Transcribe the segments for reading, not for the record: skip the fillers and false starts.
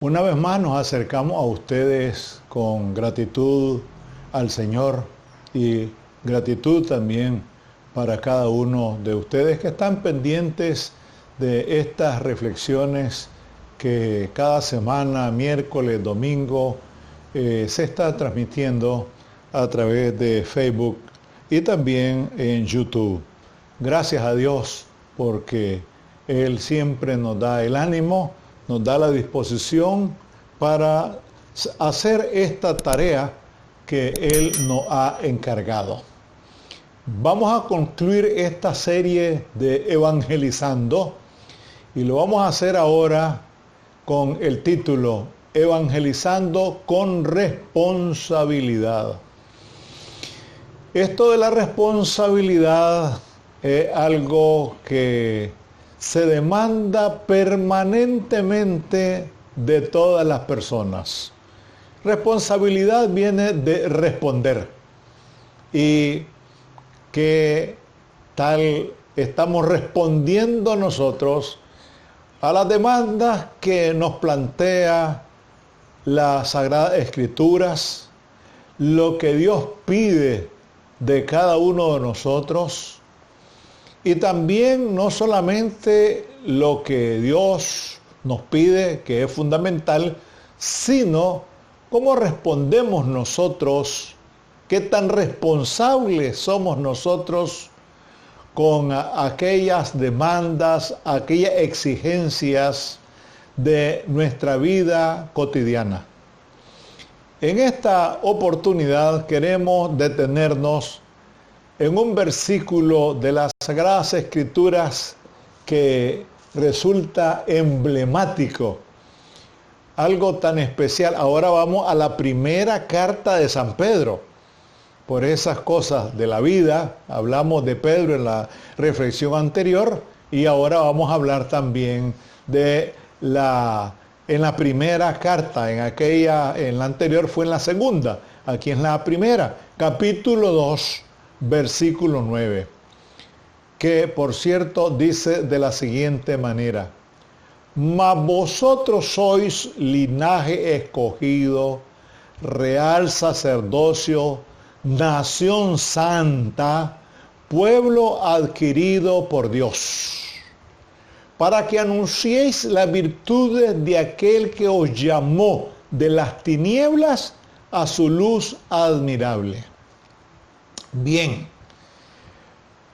Una vez más nos acercamos a ustedes con gratitud al Señor y gratitud también para cada uno de ustedes que están pendientes de estas reflexiones que cada semana, miércoles, domingo, se está transmitiendo a través de Facebook y también en YouTube. Gracias a Dios porque Él siempre nos da el ánimo, nos da la disposición para hacer esta tarea que Él nos ha encargado. Vamos a concluir esta serie de Evangelizando y lo vamos a hacer ahora con el título Evangelizando con responsabilidad. Esto de la responsabilidad es algo que se demanda permanentemente de todas las personas. Responsabilidad viene de responder. ¿Y qué tal estamos respondiendo nosotros a las demandas que nos plantea las Sagradas Escrituras, lo que Dios pide de cada uno de nosotros? Y también no solamente lo que Dios nos pide, que es fundamental, sino cómo respondemos nosotros, qué tan responsables somos nosotros con aquellas demandas, aquellas exigencias de nuestra vida cotidiana. En esta oportunidad queremos detenernos en un versículo de las Sagradas Escrituras que resulta emblemático, algo tan especial. Ahora vamos a la primera carta de San Pedro. Por esas cosas de la vida, hablamos de Pedro en la reflexión anterior y ahora vamos a hablar también de en la primera carta, en la anterior fue en la segunda, aquí en la primera, capítulo 2, versículo 9, que por cierto dice de la siguiente manera: mas vosotros sois linaje escogido, real sacerdocio, nación santa, pueblo adquirido por Dios, para que anunciéis las virtudes de aquel que os llamó de las tinieblas a su luz admirable. Bien,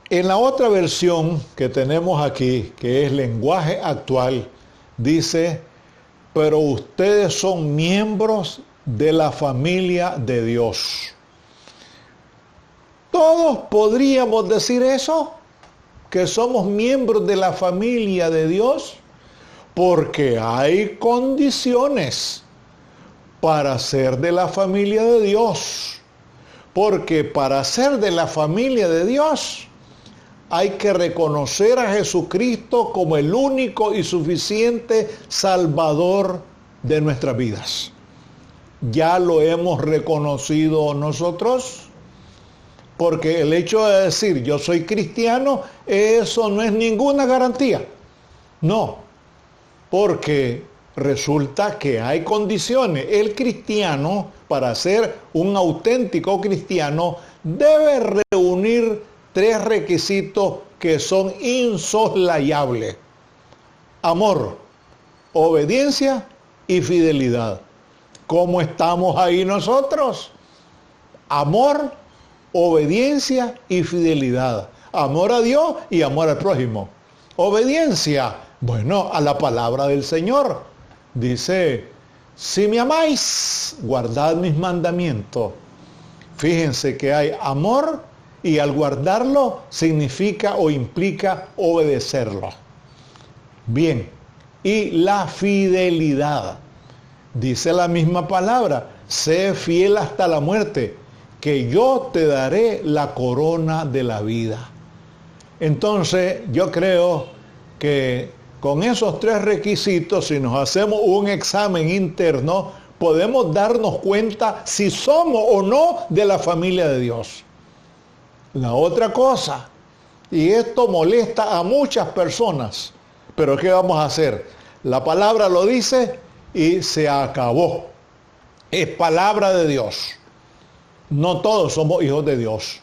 en la otra versión que tenemos aquí, que es lenguaje actual, dice: pero ustedes son miembros de la familia de Dios. ¿Todos podríamos decir eso? ¿Que somos miembros de la familia de Dios? Porque hay condiciones para ser de la familia de Dios. Porque para ser de la familia de Dios hay que reconocer a Jesucristo como el único y suficiente Salvador de nuestras vidas. ¿Ya lo hemos reconocido nosotros? Porque el hecho de decir yo soy cristiano, eso no es ninguna garantía. No, porque resulta que hay condiciones. El cristiano, para ser un auténtico cristiano, debe reunir 3 requisitos que son insoslayables: amor, obediencia y fidelidad. ¿Cómo estamos ahí nosotros? Amor, obediencia y fidelidad. Amor a Dios y amor al prójimo. Obediencia, bueno, a la palabra del Señor. Dice: si me amáis, guardad mis mandamientos. Fíjense que hay amor y al guardarlo significa o implica obedecerlo. Bien, y la fidelidad. Dice la misma palabra: sé fiel hasta la muerte, que yo te daré la corona de la vida. Entonces, yo creo que con esos 3 requisitos, si nos hacemos un examen interno, podemos darnos cuenta si somos o no de la familia de Dios. La otra cosa, y esto molesta a muchas personas, pero ¿qué vamos a hacer? La palabra lo dice, y se acabó. Es palabra de Dios. No todos somos hijos de Dios.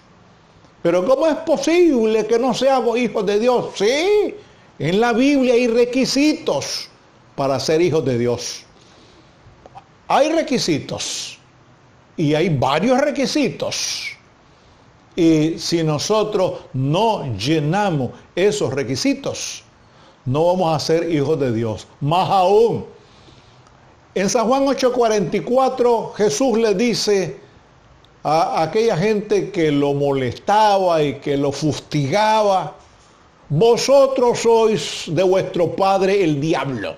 Pero ¿cómo es posible que no seamos hijos de Dios? Sí, en la Biblia hay requisitos para ser hijos de Dios. Hay requisitos y hay varios requisitos. Y si nosotros no llenamos esos requisitos, no vamos a ser hijos de Dios. Más aún, en San Juan 8:44 Jesús le dice a aquella gente que lo molestaba y que lo fustigaba: vosotros sois de vuestro padre el diablo.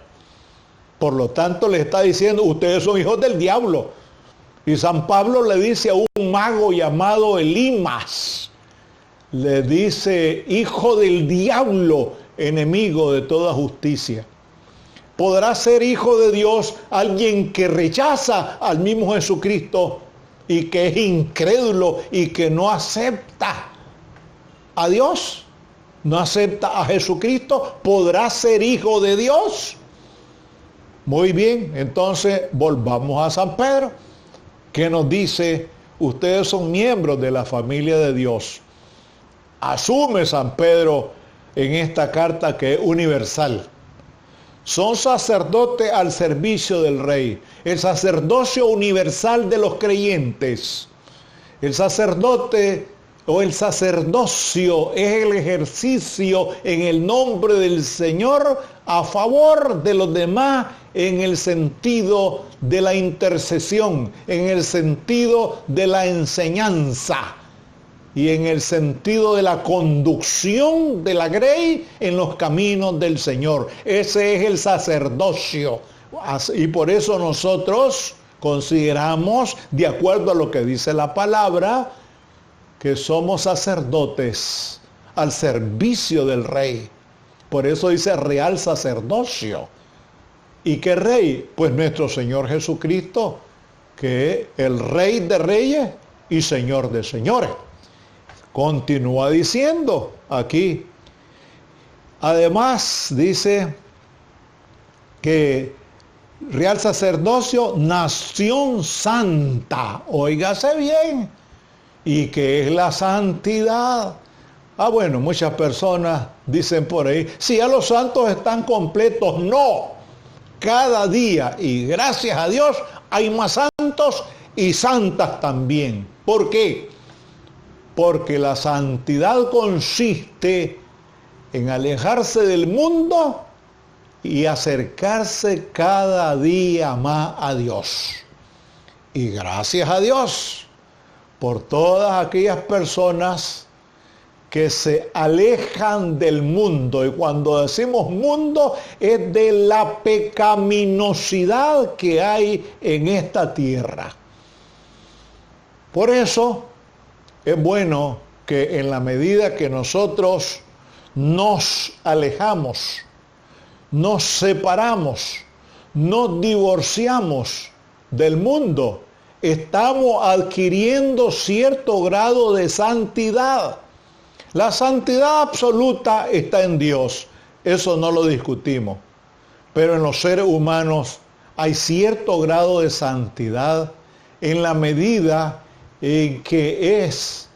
Por lo tanto le está diciendo: ustedes son hijos del diablo. Y San Pablo le dice a un mago llamado Elimas, le dice: hijo del diablo, enemigo de toda justicia. ¿Podrá ser hijo de Dios alguien que rechaza al mismo Jesucristo y que es incrédulo y que no acepta a Dios? ¿No acepta a Jesucristo? ¿Podrá ser hijo de Dios? Muy bien, entonces volvamos a San Pedro, que nos dice: ustedes son miembros de la familia de Dios. Asume San Pedro en esta carta que es universal. Son sacerdotes al servicio del Rey. El sacerdocio universal de los creyentes. El sacerdote o el sacerdocio es el ejercicio en el nombre del Señor a favor de los demás, en el sentido de la intercesión, en el sentido de la enseñanza y en el sentido de la conducción de la grey en los caminos del Señor. Ese es el sacerdocio. Y por eso nosotros consideramos, de acuerdo a lo que dice la palabra, que somos sacerdotes al servicio del Rey. Por eso dice real sacerdocio. ¿Y qué rey? Pues nuestro Señor Jesucristo, que es el Rey de reyes y Señor de señores. Continúa diciendo aquí. Además dice que real sacerdocio, nación santa. Óigase bien. ¿Y qué es la santidad? Bueno, muchas personas dicen por ahí: si ya los santos están completos. No. Cada día, y gracias a Dios, hay más santos y santas también. ¿Por qué? Porque la santidad consiste en alejarse del mundo y acercarse cada día más a Dios. Y gracias a Dios por todas aquellas personas que se alejan del mundo. Y cuando decimos mundo, es de la pecaminosidad que hay en esta tierra. Por eso es bueno que en la medida que nosotros nos alejamos, nos separamos, nos divorciamos del mundo, estamos adquiriendo cierto grado de santidad. La santidad absoluta está en Dios, eso no lo discutimos. Pero en los seres humanos hay cierto grado de santidad en la medida en que es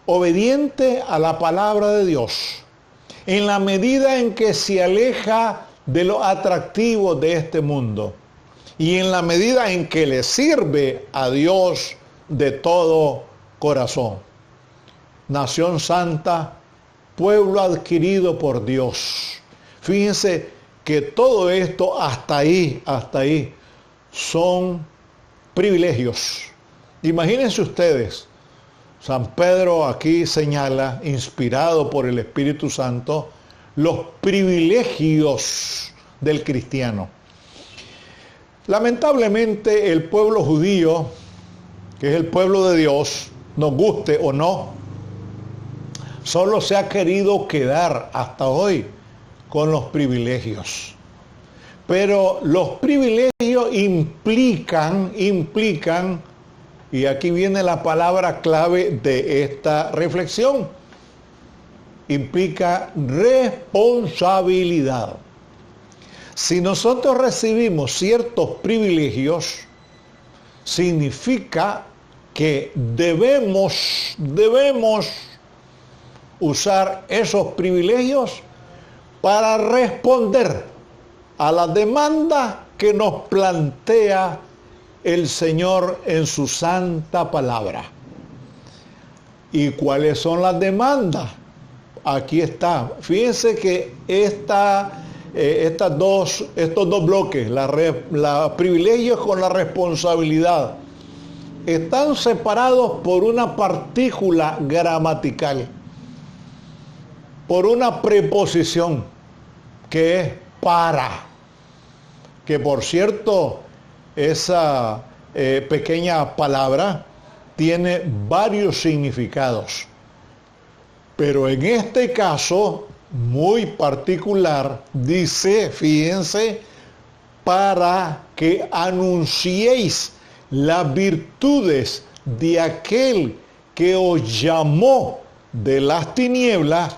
obediente a la palabra de Dios, en la medida en que se aleja de lo atractivo de este mundo y en la medida en que le sirve a Dios de todo corazón. Nación santa, pueblo adquirido por Dios. Fíjense que todo esto hasta ahí, son privilegios. Imagínense ustedes, San Pedro aquí señala, inspirado por el Espíritu Santo, los privilegios del cristiano. Lamentablemente el pueblo judío, que es el pueblo de Dios, nos guste o no, solo se ha querido quedar hasta hoy con los privilegios. Pero los privilegios implican, y aquí viene la palabra clave de esta reflexión, implica responsabilidad. Si nosotros recibimos ciertos privilegios, significa que debemos usar esos privilegios para responder a la demanda que nos plantea el Señor en su santa palabra. ¿Y cuáles son las demandas? Aquí está. Fíjense que estos dos bloques, los privilegios con la responsabilidad, están separados por una partícula gramatical, por una preposición que es para, que por cierto, esa pequeña palabra tiene varios significados, pero en este caso muy particular dice, fíjense, para que anunciéis las virtudes de aquel que os llamó de las tinieblas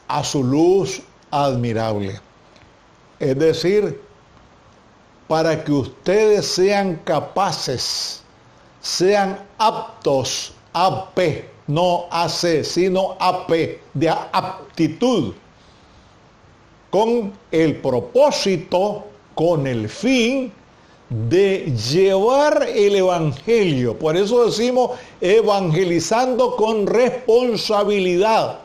a su luz admirable. Es decir, para que ustedes sean capaces, sean aptos, AP, no AC, sino AP, de aptitud, con el propósito, con el fin de llevar el evangelio. Por eso decimos evangelizando con responsabilidad.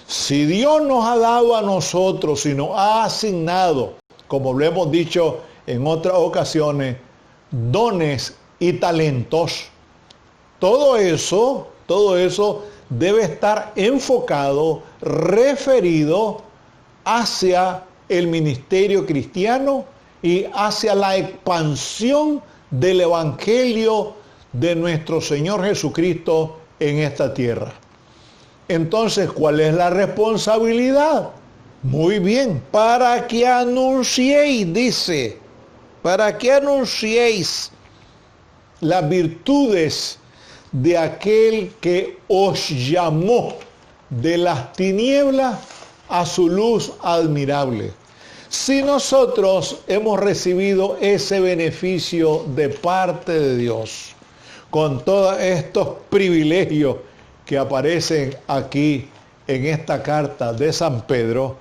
Si Dios nos ha dado a nosotros y nos ha asignado, como lo hemos dicho en otras ocasiones, dones y talentos, todo eso debe estar enfocado, referido hacia el ministerio cristiano y hacia la expansión del evangelio de nuestro Señor Jesucristo en esta tierra. Entonces, ¿cuál es la responsabilidad? Muy bien, para que anunciéis, dice, para que anunciéis las virtudes de aquel que os llamó de las tinieblas a su luz admirable. Si nosotros hemos recibido ese beneficio de parte de Dios, con todos estos privilegios que aparecen aquí en esta carta de San Pedro,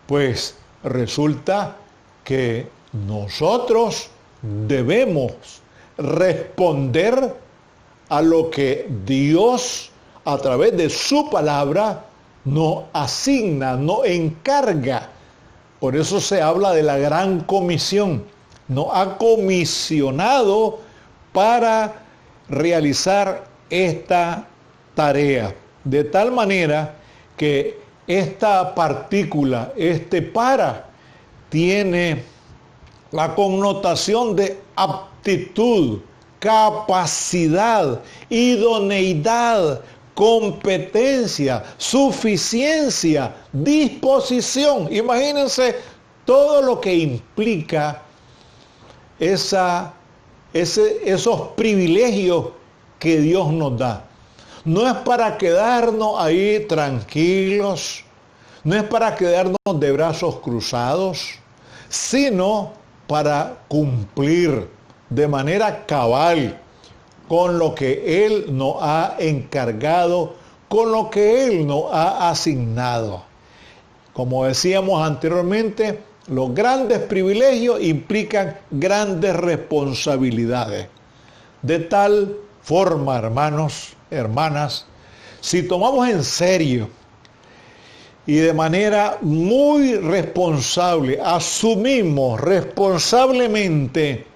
pues resulta que nosotros debemos responder a lo que Dios a través de su palabra nos asigna, nos encarga. Por eso se habla de la gran comisión. Nos ha comisionado para realizar esta tarea. De tal manera que esta partícula, este para, tiene la connotación de aptitud, capacidad, idoneidad, competencia, suficiencia, disposición. Imagínense todo lo que implica esos privilegios que Dios nos da. No es para quedarnos ahí tranquilos, no es para quedarnos de brazos cruzados, sino para cumplir de manera cabal con lo que Él nos ha encargado, con lo que Él nos ha asignado. Como decíamos anteriormente, los grandes privilegios implican grandes responsabilidades. De tal forma, hermanos, hermanas, si tomamos en serio y de manera muy responsable, asumimos responsablemente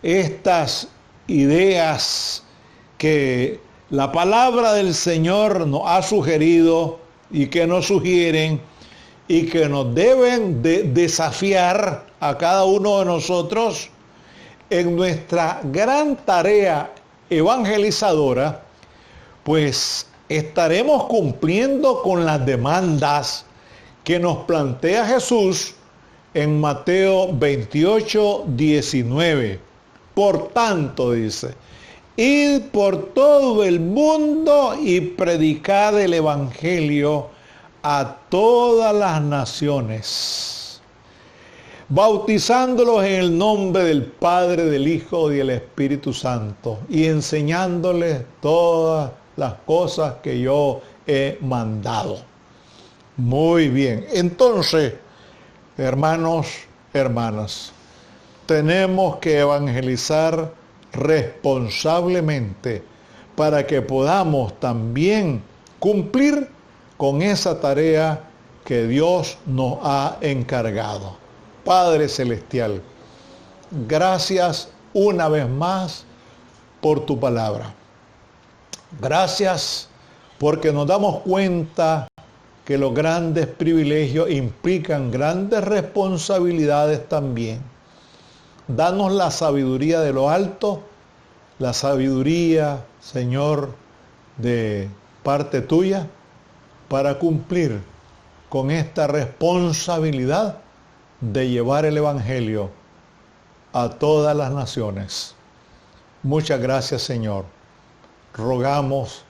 estas ideas que la palabra del Señor nos ha sugerido y que nos sugieren y que nos deben de desafiar a cada uno de nosotros en nuestra gran tarea evangelizadora, pues estaremos cumpliendo con las demandas que nos plantea Jesús en Mateo 28, 19. Por tanto, dice, id por todo el mundo y predicad el evangelio a todas las naciones. bautizándolos en el nombre del Padre, del Hijo y del Espíritu Santo, y enseñándoles todas las cosas que yo he mandado. Muy bien. Entonces, hermanos, hermanas, tenemos que evangelizar responsablemente para que podamos también cumplir con esa tarea que Dios nos ha encargado. Padre Celestial, gracias una vez más por tu palabra. Gracias porque nos damos cuenta que los grandes privilegios implican grandes responsabilidades también. Danos la sabiduría de lo alto, la sabiduría, Señor, de parte tuya, para cumplir con esta responsabilidad de llevar el Evangelio a todas las naciones. Muchas gracias, Señor. Rogamos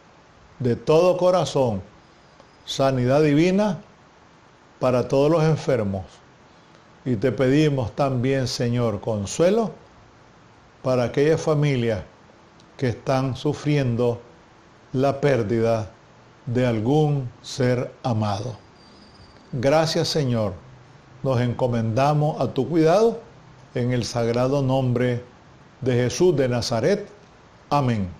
de todo corazón sanidad divina para todos los enfermos. Y te pedimos también, Señor, consuelo para aquellas familias que están sufriendo la pérdida de algún ser amado. Gracias, Señor. Nos encomendamos a tu cuidado en el sagrado nombre de Jesús de Nazaret. Amén.